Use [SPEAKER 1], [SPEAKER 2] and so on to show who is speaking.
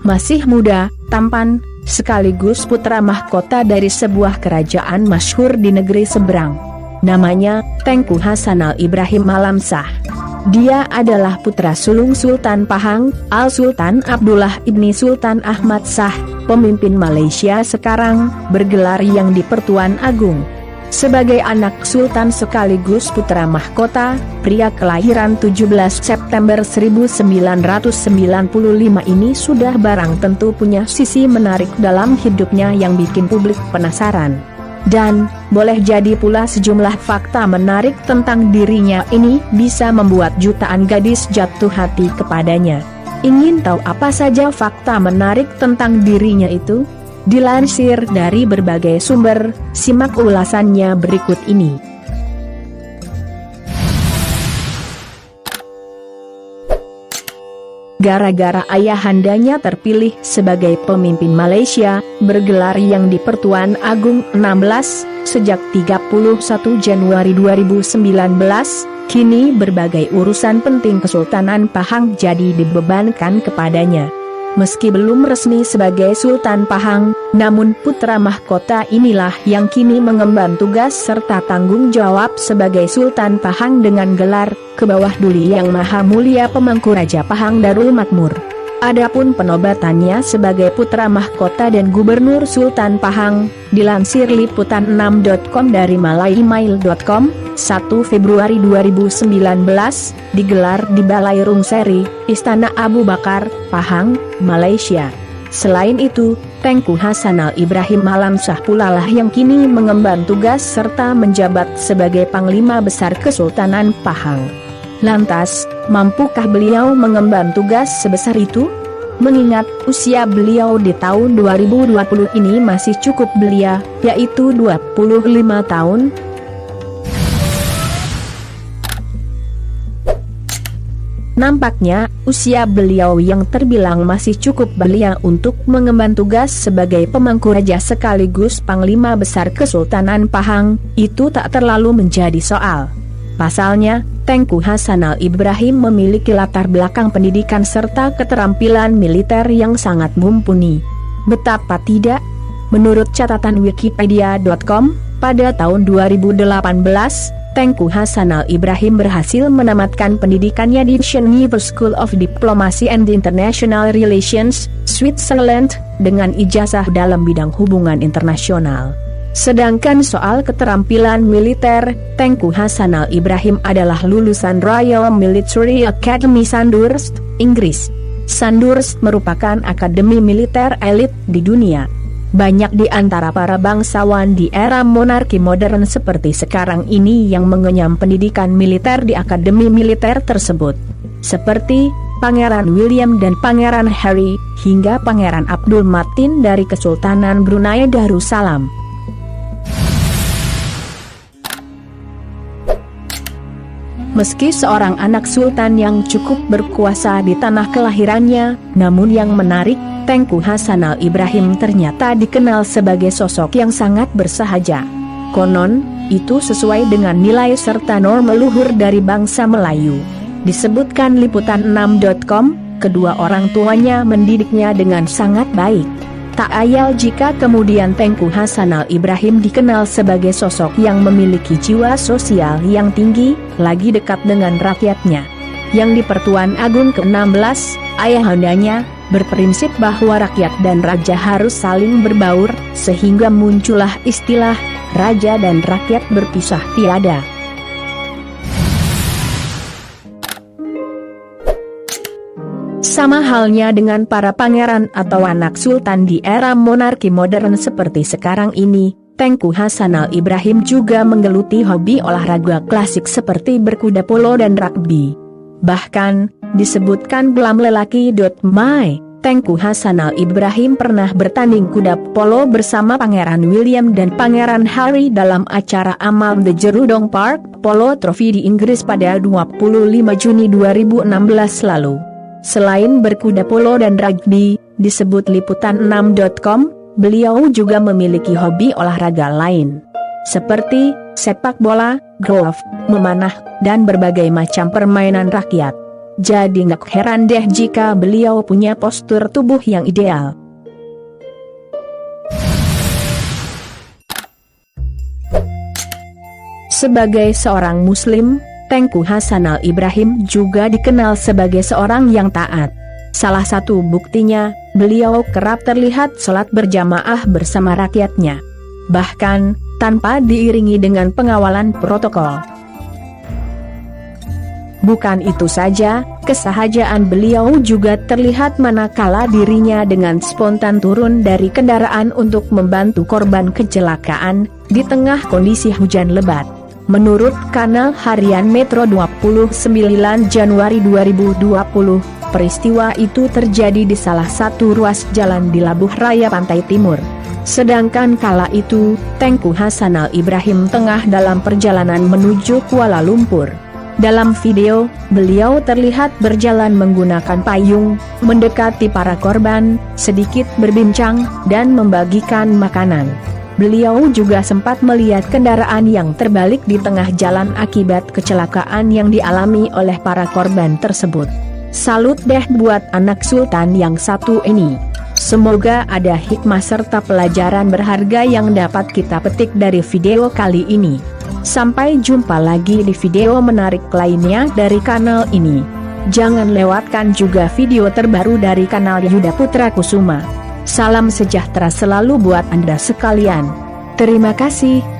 [SPEAKER 1] Masih muda, tampan, sekaligus putra mahkota dari sebuah kerajaan masyhur di negeri seberang. Namanya Tengku Hasanal Ibrahim Alamsah. Dia adalah putra sulung Sultan Pahang, Al-Sultan Abdullah ibni Sultan Ahmad Shah, pemimpin Malaysia sekarang, bergelar Yang di-Pertuan Agung. Sebagai anak sultan sekaligus putra mahkota, pria kelahiran 17 September 1995 ini sudah barang tentu punya sisi menarik dalam hidupnya yang bikin publik penasaran. Dan, boleh jadi pula sejumlah fakta menarik tentang dirinya ini bisa membuat jutaan gadis jatuh hati kepadanya. Ingin tahu apa saja fakta menarik tentang dirinya itu? Dilansir dari berbagai sumber, simak ulasannya berikut ini. Gara-gara ayahandanya terpilih sebagai pemimpin Malaysia, bergelar Yang di-Pertuan Agung 16, sejak 31 Januari 2019, kini berbagai urusan penting Kesultanan Pahang jadi dibebankan kepadanya. Meski belum resmi sebagai Sultan Pahang, namun putra mahkota inilah yang kini mengemban tugas serta tanggung jawab sebagai Sultan Pahang dengan gelar Kebawah Duli Yang Maha Mulia Pemangku Raja Pahang Darul Makmur. Adapun penobatannya sebagai putra mahkota dan gubernur Sultan Pahang, dilansir liputan6.com dari malaymail.com, 1 Februari 2019, digelar di Balai Rungseri, Istana Abu Bakar, Pahang, Malaysia. Selain itu, Tengku Hasanal Ibrahim Alamsah pula lah yang kini mengemban tugas serta menjabat sebagai Panglima Besar Kesultanan Pahang. Lantas, mampukah beliau mengemban tugas sebesar itu? Mengingat usia beliau di tahun 2020 ini masih cukup belia, yaitu 25 tahun. Nampaknya, usia beliau yang terbilang masih cukup belia untuk mengemban tugas sebagai pemangku raja sekaligus Panglima Besar Kesultanan Pahang, itu tak terlalu menjadi soal. Pasalnya, Tengku Hasanal Ibrahim memiliki latar belakang pendidikan serta keterampilan militer yang sangat mumpuni. Betapa tidak? Menurut catatan wikipedia.com, pada tahun 2018, Tengku Hasanal Ibrahim berhasil menamatkan pendidikannya di Geneva School of Diplomacy and International Relations, Switzerland, dengan ijazah dalam bidang hubungan internasional. Sedangkan soal keterampilan militer, Tengku Hasanal Ibrahim adalah lulusan Royal Military Academy Sandhurst, Inggris. Sandhurst merupakan akademi militer elit di dunia. Banyak di antara para bangsawan di era monarki modern seperti sekarang ini yang mengenyam pendidikan militer di akademi militer tersebut. Seperti Pangeran William dan Pangeran Harry, hingga Pangeran Abdul Matin dari Kesultanan Brunei Darussalam. Meski seorang anak sultan yang cukup berkuasa di tanah kelahirannya, namun yang menarik, Tengku Hasanal Ibrahim ternyata dikenal sebagai sosok yang sangat bersahaja. Konon, itu sesuai dengan nilai serta norma luhur dari bangsa Melayu. Disebutkan liputan6.com, kedua orang tuanya mendidiknya dengan sangat baik. Tak ayal jika kemudian Tengku Hasanal Ibrahim dikenal sebagai sosok yang memiliki jiwa sosial yang tinggi, lagi dekat dengan rakyatnya. Yang di-Pertuan Agung ke-16, ayahandanya berprinsip bahwa rakyat dan raja harus saling berbaur, sehingga muncullah istilah raja dan rakyat berpisah tiada. Sama halnya dengan para pangeran atau anak sultan di era monarki modern seperti sekarang ini, Tengku Hasanal Ibrahim juga menggeluti hobi olahraga klasik seperti berkuda polo dan rugby. Bahkan, disebutkan belamlelaki.my, Tengku Hasanal Ibrahim pernah bertanding kuda polo bersama Pangeran William dan Pangeran Harry dalam acara amal The Jerudong Park Polo Trophy di Inggris pada 25 Juni 2016 lalu. Selain berkuda polo dan rugby, disebut liputan6.com, beliau juga memiliki hobi olahraga lain, seperti sepak bola, golf, memanah, dan berbagai macam permainan rakyat. Jadi nggak heran deh jika beliau punya postur tubuh yang ideal. Sebagai seorang muslim, Tengku Hasanal Ibrahim juga dikenal sebagai seorang yang taat. Salah satu buktinya, beliau kerap terlihat sholat berjamaah bersama rakyatnya. Bahkan, tanpa diiringi dengan pengawalan protokol. Bukan itu saja, kesahajaan beliau juga terlihat manakala dirinya dengan spontan turun dari kendaraan untuk membantu korban kecelakaan, di tengah kondisi hujan lebat. Menurut Kanal Harian Metro 29 Januari 2020, peristiwa itu terjadi di salah satu ruas jalan di Labuh Raya Pantai Timur. Sedangkan kala itu, Tengku Hasanal Ibrahim tengah dalam perjalanan menuju Kuala Lumpur. Dalam video, beliau terlihat berjalan menggunakan payung, mendekati para korban, sedikit berbincang, dan membagikan makanan. Beliau juga sempat melihat kendaraan yang terbalik di tengah jalan akibat kecelakaan yang dialami oleh para korban tersebut. Salut deh buat anak sultan yang satu ini. Semoga ada hikmah serta pelajaran berharga yang dapat kita petik dari video kali ini. Sampai jumpa lagi di video menarik lainnya dari kanal ini. Jangan lewatkan juga video terbaru dari kanal Yuda Putra Kusuma. Salam sejahtera selalu buat Anda sekalian. Terima kasih.